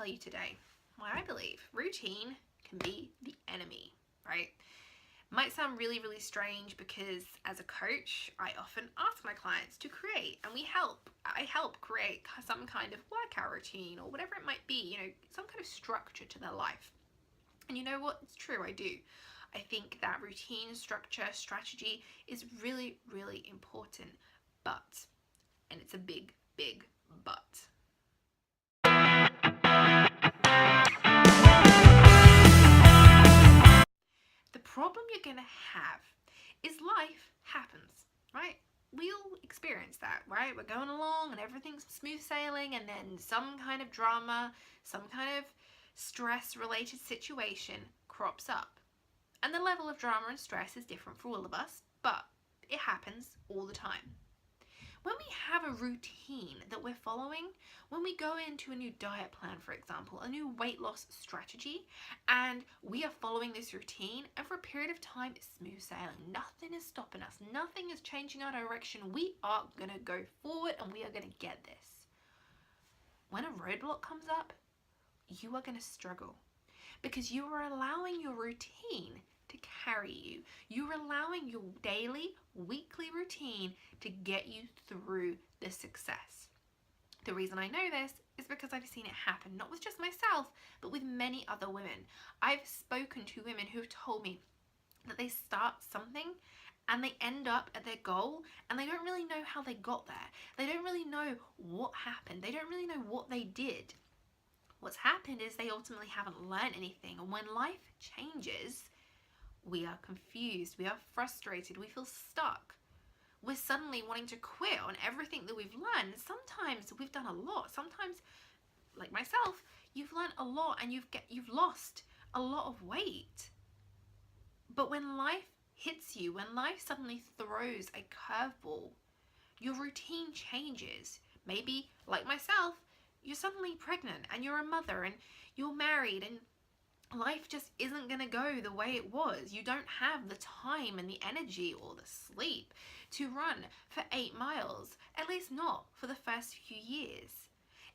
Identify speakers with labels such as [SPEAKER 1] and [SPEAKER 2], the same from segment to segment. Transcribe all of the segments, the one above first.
[SPEAKER 1] tell you today why I believe routine can be the enemy, right? Might sound really, really strange because as a coach, I often ask my clients to create, and I help create some kind of workout routine or whatever it might be, some kind of structure to their life. And you know what? It's true, I do. I think that routine, structure, strategy is really, really important. But, and it's a big, big but. The problem you're going to have is life happens, right? We all experience that, right? We're going along and everything's smooth sailing, and then some kind of drama, some kind of stress-related situation crops up. And the level of drama and stress is different for all of us, but it happens all the time. When we have a routine that we're following, when we go into a new diet plan, for example, a new weight loss strategy, and we are following this routine, and for a period of time it's smooth sailing, nothing is stopping us, nothing is changing our direction, we are going to go forward and we are going to get this. When a roadblock comes up, you are going to struggle because you are allowing your routine to carry you. You're allowing your daily, weekly routine to get you through the success. The reason I know this is because I've seen it happen, not with just myself, but with many other women. I've spoken to women who have told me that they start something and they end up at their goal and they don't really know how they got there. They don't really know what happened. They don't really know what they did. What's happened is they ultimately haven't learned anything, and when life changes, we are confused, we are frustrated, we feel stuck. We're suddenly wanting to quit on everything that we've learned. Sometimes we've done a lot. Sometimes, like myself, you've learned a lot and you've lost a lot of weight. But when life hits you, when life suddenly throws a curveball, your routine changes. Maybe, like myself, you're suddenly pregnant and you're a mother and you're married and life just isn't going to go the way it was. You don't have the time and the energy or the sleep to run for 8 miles, at least not for the first few years.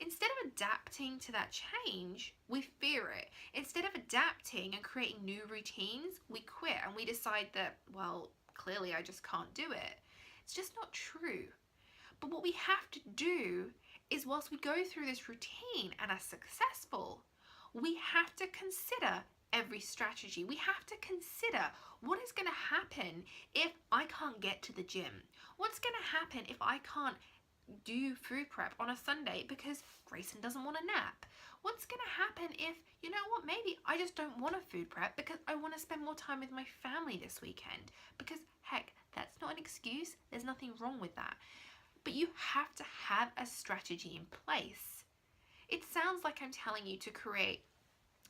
[SPEAKER 1] Instead of adapting to that change, we fear it. Instead of adapting and creating new routines, we quit and we decide that, well, clearly I just can't do it. It's just not true. But what we have to do is, whilst we go through this routine and are successful, we have to consider every strategy. We have to consider what is going to happen if I can't get to the gym. What's going to happen if I can't do food prep on a Sunday because Grayson doesn't want a nap? What's going to happen if, maybe I just don't want a food prep because I want to spend more time with my family this weekend? Because heck, that's not an excuse. There's nothing wrong with that. But you have to have a strategy in place. It sounds like I'm telling you to create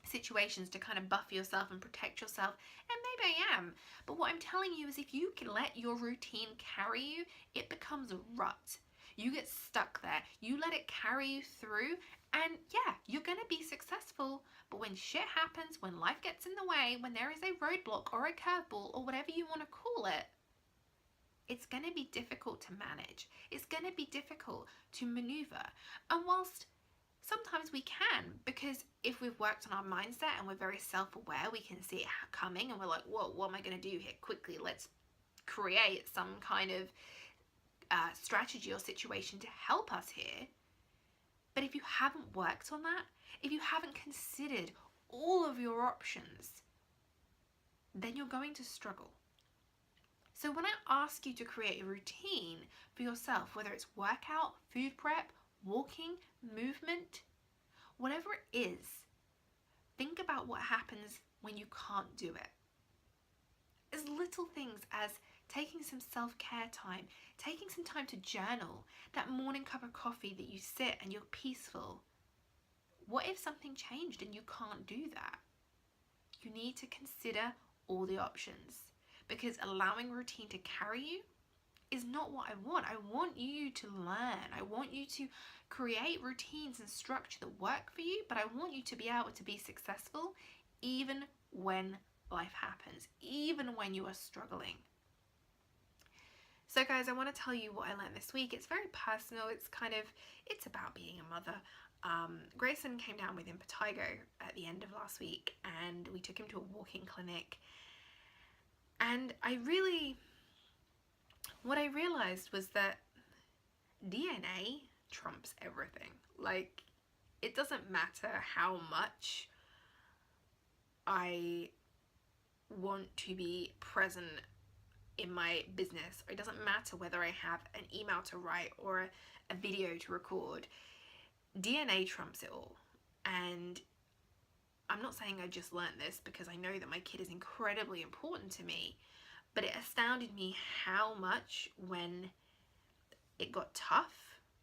[SPEAKER 1] situations to kind of buff yourself and protect yourself, and maybe I am, but what I'm telling you is if you can let your routine carry you, it becomes a rut. You get stuck there, you let it carry you through, and yeah, you're going to be successful, but when shit happens, when life gets in the way, when there is a roadblock or a curveball or whatever you want to call it, it's going to be difficult to manage. It's going to be difficult to maneuver. And whilst sometimes we can, because if we've worked on our mindset and we're very self-aware, we can see it coming and we're like, whoa, what am I going to do here? Quickly, let's create some kind of strategy or situation to help us here. But if you haven't worked on that, if you haven't considered all of your options, then you're going to struggle. So when I ask you to create a routine for yourself, whether it's workout, food prep, walking, movement, whatever it is, think about what happens when you can't do it. As little things as taking some self-care time, taking some time to journal, that morning cup of coffee that you sit and you're peaceful. What if something changed and you can't do that? You need to consider all the options, because allowing routine to carry you is not what I want. I want you to learn. I want you to create routines and structure that work for you, but I want you to be able to be successful even when life happens, even when you are struggling. So guys, I want to tell you what I learned this week. It's very personal. It's about being a mother. Grayson came down with impetigo at the end of last week, and we took him to a walk-in clinic. And what I realized was that DNA trumps everything. Like, it doesn't matter how much I want to be present in my business, or it doesn't matter whether I have an email to write or a video to record. DNA trumps it all. And I'm not saying I just learned this, because I know that my kid is incredibly important to me, but it astounded me how much, when it got tough,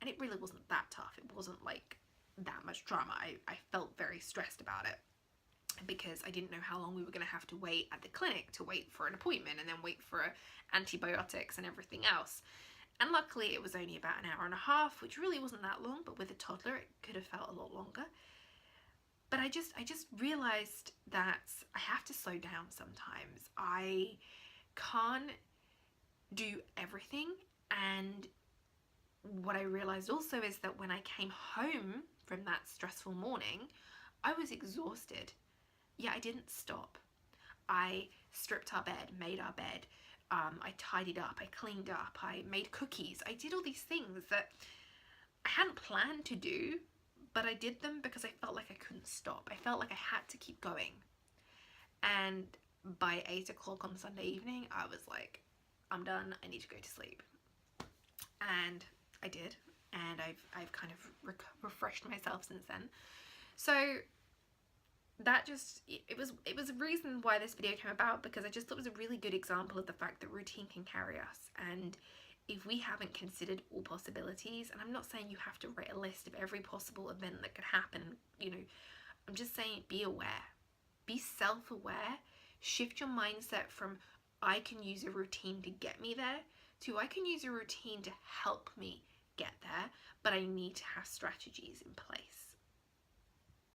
[SPEAKER 1] and it really wasn't that tough, it wasn't like that much drama. I felt very stressed about it, because I didn't know how long we were going to have to wait at the clinic to wait for an appointment, and then wait for antibiotics and everything else. And luckily it was only about an hour and a half, which really wasn't that long, but with a toddler it could have felt a lot longer. But I just realized that I have to slow down sometimes. I can't do everything. And what I realized also is that when I came home from that stressful morning, I was exhausted. Yeah, I didn't stop. I stripped our bed, made our bed, I tidied up, I cleaned up, I made cookies. I did all these things that I hadn't planned to do, but I did them because I felt like I couldn't stop. I felt like I had to keep going. And by 8 o'clock on Sunday evening, I was like, I'm done, I need to go to sleep. And I did, and I've kind of refreshed myself since then. So that just, it was a reason why this video came about, because I just thought it was a really good example of the fact that routine can carry us. And if we haven't considered all possibilities, and I'm not saying you have to write a list of every possible event that could happen, you know, I'm just saying be aware, be self-aware, shift your mindset from I can use a routine to get me there to I can use a routine to help me get there, but I need to have strategies in place.